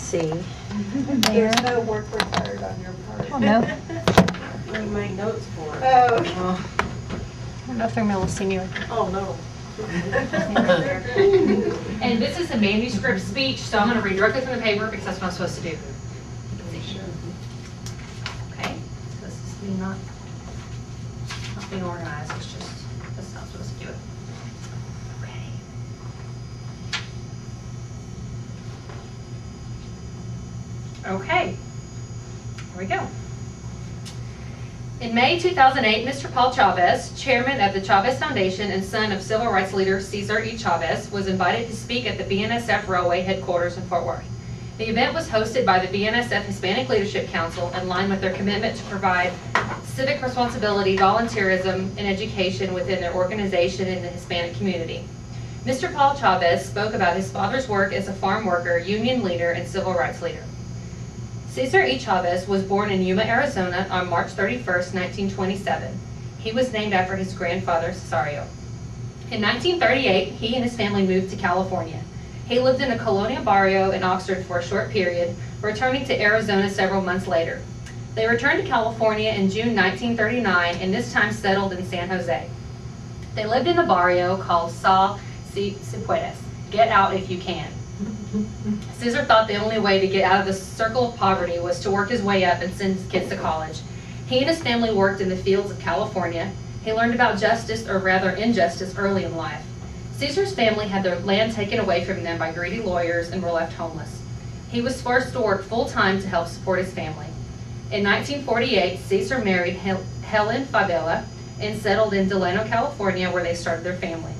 see. There's no work required on your part. Oh, no. We make notes for it. Oh. I don't know if they're going to see me. Oh, no. And this is a manuscript speech, so I'm going to read directly from the paper because that's what I'm supposed to do. Okay, so this is me not being organized, it's just, that's not supposed to do it. Okay, here we go. In May 2008, Mr. Paul Chavez, chairman of the Chavez Foundation and son of civil rights leader Cesar E. Chavez, was invited to speak at the BNSF Railway headquarters in Fort Worth. The event was hosted by the BNSF Hispanic Leadership Council in line with their commitment to provide civic responsibility, volunteerism, and education within their organization in the Hispanic community. Mr. Paul Chavez spoke about his father's work as a farm worker, union leader, and civil rights leader. Cesar E. Chavez was born in Yuma, Arizona on March 31st, 1927. He was named after his grandfather, Cesario. In 1938, he and his family moved to California. He lived in a colonial barrio in Oxford for a short period, returning to Arizona several months later. They returned to California in June 1939 and this time settled in San Jose. They lived in a barrio called Sa Si Puedes, get out if you can. Cesar thought the only way to get out of the circle of poverty was to work his way up and send his kids to college. He and his family worked in the fields of California. He learned about justice, or rather injustice, early in life. Cesar's family had their land taken away from them by greedy lawyers and were left homeless. He was forced to work full-time to help support his family. In 1948, Cesar married Helen Fabela and settled in Delano, California, where they started their family.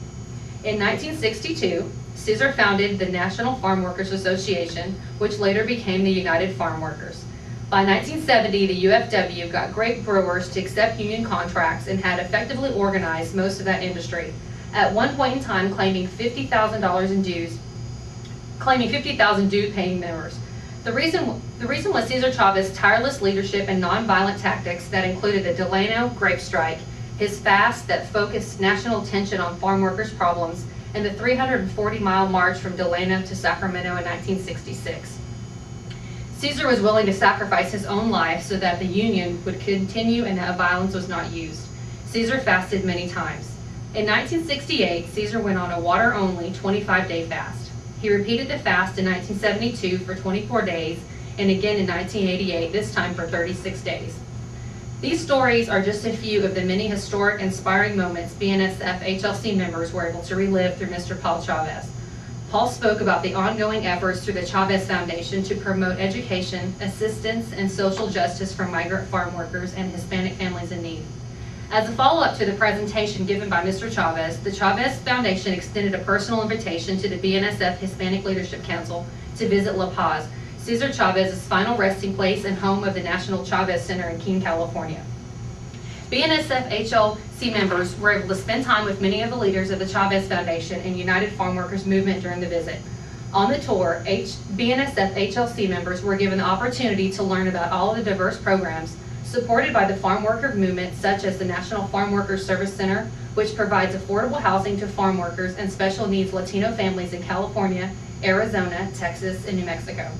In 1962, Cesar founded the National Farm Workers Association, which later became the United Farm Workers. By 1970, the UFW got grape growers to accept union contracts and had effectively organized most of that industry, at one point in time claiming $50,000 in dues, claiming 50,000 due-paying members. The reason was Cesar Chavez's tireless leadership and nonviolent tactics that included the Delano grape strike, his fast that focused national attention on farm workers' problems, and the 340-mile march from Delano to Sacramento in 1966. Cesar was willing to sacrifice his own life so that the Union would continue and that violence was not used. Cesar fasted many times. In 1968, Cesar went on a water-only 25-day fast. He repeated the fast in 1972 for 24 days and again in 1988, this time for 36 days. These stories are just a few of the many historic, inspiring moments BNSF HLC members were able to relive through Mr. Paul Chavez. Paul spoke about the ongoing efforts through the Chavez Foundation to promote education, assistance, and social justice for migrant farm workers and Hispanic families in need. As a follow-up to the presentation given by Mr. Chavez, the Chavez Foundation extended a personal invitation to the BNSF Hispanic Leadership Council to visit La Paz, Cesar Chavez's final resting place and home of the National Chavez Center in Keene, California. BNSF HLC members were able to spend time with many of the leaders of the Chavez Foundation and United Farm Workers movement during the visit. On the tour, BNSF HLC members were given the opportunity to learn about all of the diverse programs supported by the farm worker movement, such as the National Farm Workers Service Center, which provides affordable housing to farm workers and special needs Latino families in California, Arizona, Texas, and New Mexico.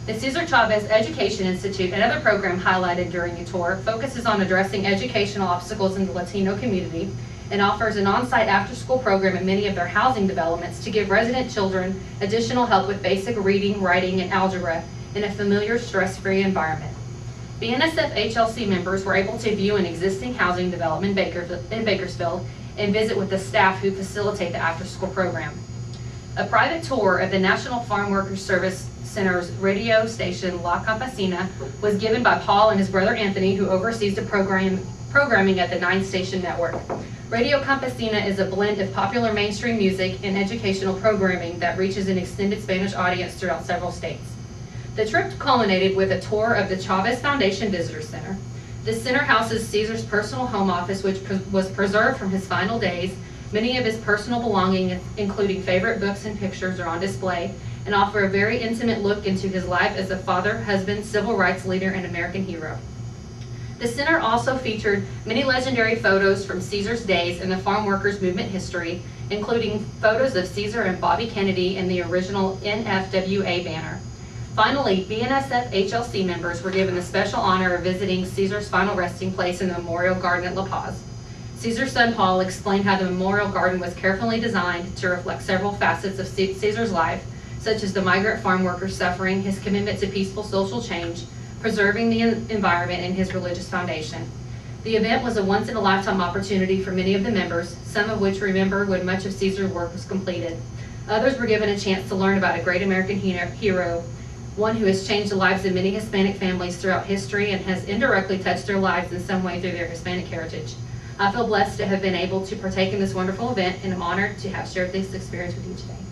The Cesar Chavez Education Institute, another program highlighted during the tour, focuses on addressing educational obstacles in the Latino community and offers an on-site after-school program at many of their housing developments to give resident children additional help with basic reading, writing, and algebra in a familiar, stress-free environment. BNSF HLC members were able to view an existing housing development in Bakersfield and visit with the staff who facilitate the after-school program. A private tour of the National Farm Workers Service Center's radio station La Campesina was given by Paul and his brother Anthony, who oversees the programming at the 9-station network. Radio Campesina is a blend of popular mainstream music and educational programming that reaches an extended Spanish audience throughout several states. The trip culminated with a tour of the Chavez Foundation Visitor Center. The center houses Cesar's personal home office, which was preserved from his final days. Many of his personal belongings, including favorite books and pictures, are on display and offer a very intimate look into his life as a father, husband, civil rights leader, and American hero. The center also featured many legendary photos from Cesar's days in the farm workers movement history, including photos of Cesar and Bobby Kennedy in the original NFWA banner. Finally, BNSF HLC members were given the special honor of visiting Caesar's final resting place in the Memorial Garden at La Paz. Caesar's son Paul explained how the Memorial Garden was carefully designed to reflect several facets of Caesar's life, such as the migrant farm workers' suffering, his commitment to peaceful social change, preserving the environment, and his religious foundation. The event was a once-in-a-lifetime opportunity for many of the members, some of which remember when much of Caesar's work was completed. Others were given a chance to learn about a great American hero, one who has changed the lives of many Hispanic families throughout history and has indirectly touched their lives in some way through their Hispanic heritage. I feel blessed to have been able to partake in this wonderful event, and I'm honored to have shared this experience with you today.